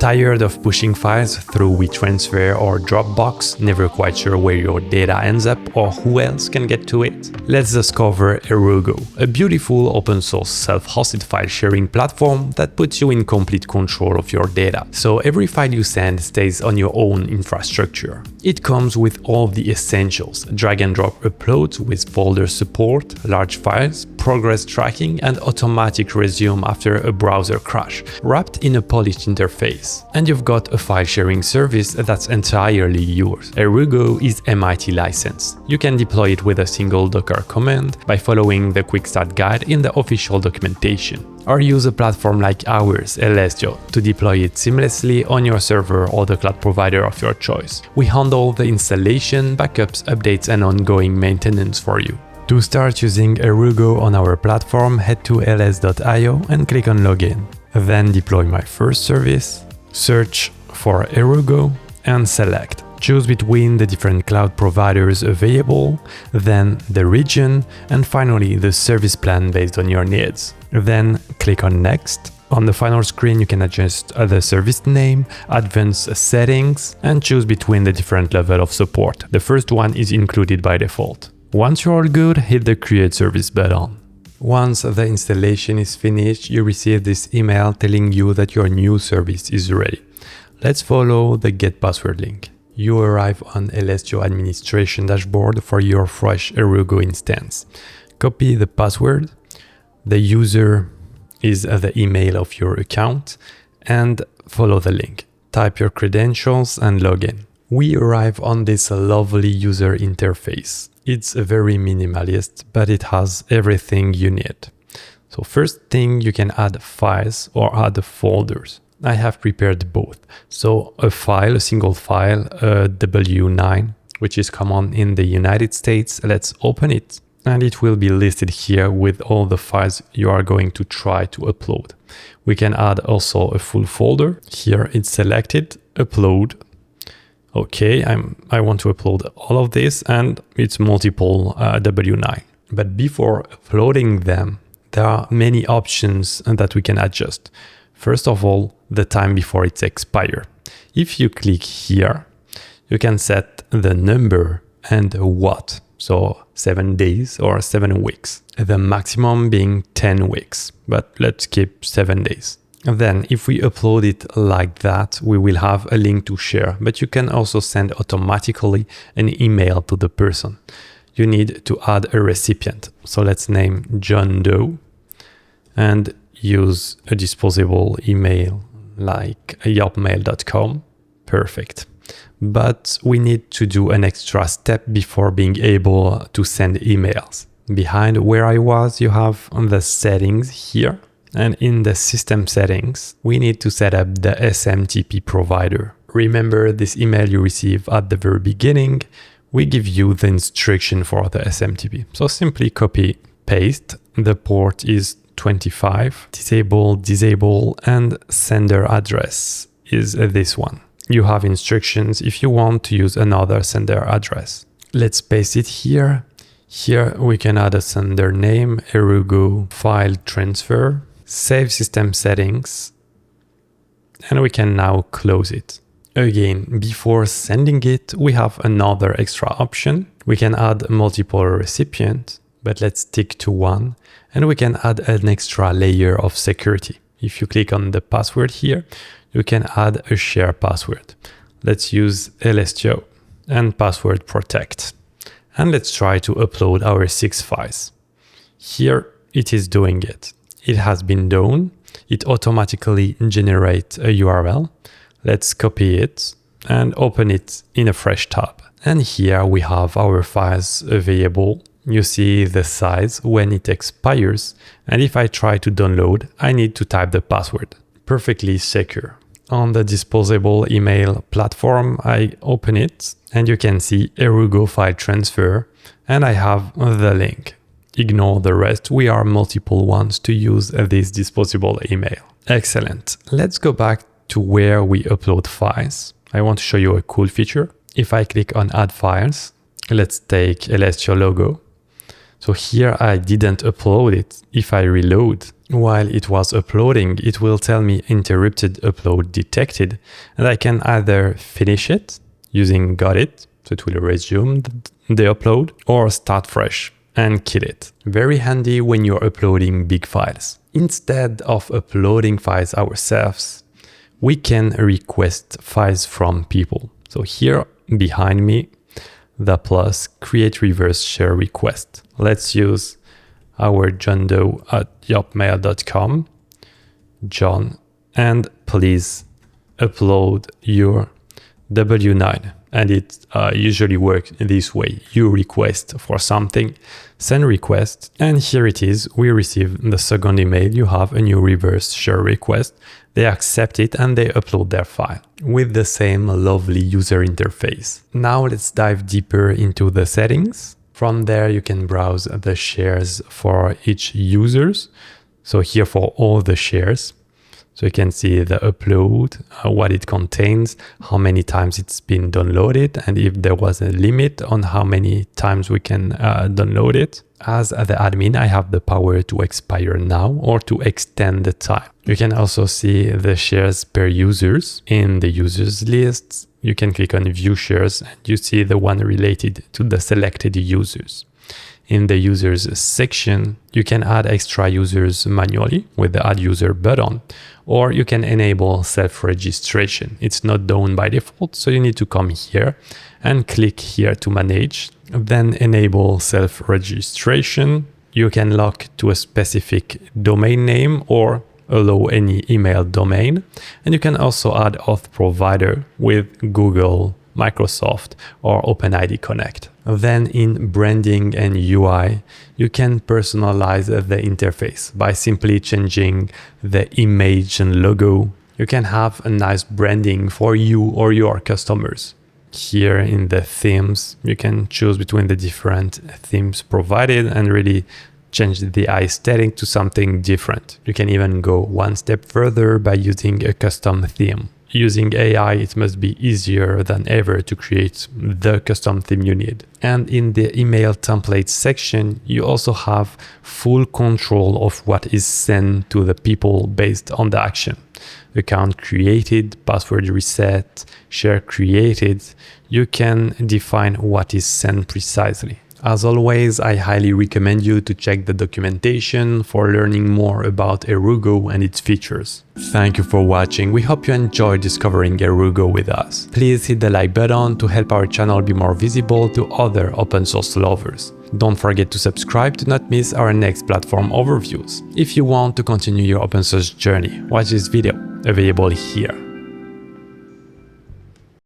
Tired of pushing files through WeTransfer or Dropbox, never quite sure where your data ends up or who else can get to it? Let's discover Erugo, a beautiful open source self-hosted file sharing platform that puts you in complete control of your data, so every file you send stays on your own infrastructure. It comes with all the essentials: drag and drop uploads with folder support, large files, progress tracking, and automatic resume after a browser crash, wrapped in a polished interface. And you've got a file sharing service that's entirely yours. Erugo is MIT licensed. You can deploy it with a single Docker command by following the quick start guide in the official documentation. Or use a platform like ours, Elestio, to deploy it seamlessly on your server or the cloud provider of your choice. We handle the installation, backups, updates, and ongoing maintenance for you. To start using Erugo on our platform, head to ls.io and click on Login. Then deploy my first service, search for Erugo and select. Choose between the different cloud providers available, then the region, and finally the service plan based on your needs. Then click on Next. On the final screen you can adjust the service name, advanced settings, and choose between the different level of support. The first one is included by default. Once you're all good, hit the Create Service button. Once the installation is finished, you receive this email telling you that your new service is ready. Let's follow the Get Password link. You arrive on Elestio administration dashboard for your fresh Erugo instance. Copy the password. The user is the email of your account, and follow the link. Type your credentials and log in. We arrive on this lovely user interface. It's very minimalist, but it has everything you need. So first thing, you can add files or add folders. I have prepared both. So a file, a single file, a W9, which is common in the United States. Let's open it, and it will be listed here with all the files you are going to try to upload. We can add also a full folder. Here it's selected, upload. Okay, I want to upload all of this, and it's multiple W9. But before uploading them, there are many options that we can adjust. First of all, the time before it expires. If you click here, you can set the number and what. So 7 days or 7 weeks. The maximum being 10 weeks, but let's keep 7 days. Then if we upload it like that, we will have a link to share, but you can also send automatically an email to the person. You need to add a recipient. So let's name John Doe and use a disposable email like yopmail.com. Perfect. But we need to do an extra step before being able to send emails. Behind where I was, you have the settings here. And in the system settings, we need to set up the SMTP provider. Remember this email you receive at the very beginning? We give you the instruction for the SMTP. So simply copy, paste. The port is 25, disable, and sender address is this one. You have instructions if you want to use another sender address. Let's paste it here. Here we can add a sender name, Erugo file transfer, save system settings, and we can now close it. Again, before sending it, we have another extra option. We can add multiple recipients, but let's stick to one, and we can add an extra layer of security. If you click on the password here, you can add a share password. Let's use Elestio and password protect. And let's try to upload our 6 files. Here it is doing it. It has been done. It automatically generates a URL. Let's copy it and open it in a fresh tab. And here we have our files available. You see the size when it expires. And if I try to download, I need to type the password. Perfectly secure. On the disposable email platform, I open it and you can see Erugo file transfer, and I have the link. Ignore the rest, we are multiple ones to use this disposable email. Excellent. Let's go back to where we upload files. I want to show you a cool feature. If I click on add files, let's take Elestio logo. So here I didn't upload it. If I reload, while it was uploading, it will tell me interrupted upload detected, and I can either finish it using got it, so it will resume the upload, or start fresh and kill it. Very handy when you're uploading big files. Instead of uploading files ourselves, we can request files from people. So here behind me, the plus, create reverse share request. Let's use our johndoe@yopmail.com, John, and please upload your W9. And it usually works this way. You request for something, send request, and here it is. We receive the second email. You have a new reverse share request. They accept it and they upload their file with the same lovely user interface. Now let's dive deeper into the settings. From there, you can browse the shares for each users. So here for all the shares. So you can see the upload, what it contains, how many times it's been downloaded, and if there was a limit on how many times we can download it. As the admin, I have the power to expire now or to extend the time. You can also see the shares per users in the users list. You can click on view shares and you see the one related to the selected users. In the users section, you can add extra users manually with the add user button, or you can enable self-registration. It's not done by default, so you need to come here and click here to manage, then enable self-registration. You can lock to a specific domain name or allow any email domain. And you can also add auth provider with Google, Microsoft, or OpenID Connect. Then in branding and UI, you can personalize the interface by simply changing the image and logo. You can have a nice branding for you or your customers. Here in the themes, you can choose between the different themes provided and really change the aesthetic to something different. You can even go one step further by using a custom theme. Using AI, it must be easier than ever to create the custom theme you need. And in the email templates section, you also have full control of what is sent to the people based on the action. Account created, password reset, share created. You can define what is sent precisely. As always, I highly recommend you to check the documentation for learning more about Erugo and its features. Thank you for watching. We hope you enjoyed discovering Erugo with us. Please hit the like button to help our channel be more visible to other open source lovers. Don't forget to subscribe to not miss our next platform overviews. If you want to continue your open source journey, watch this video, available here.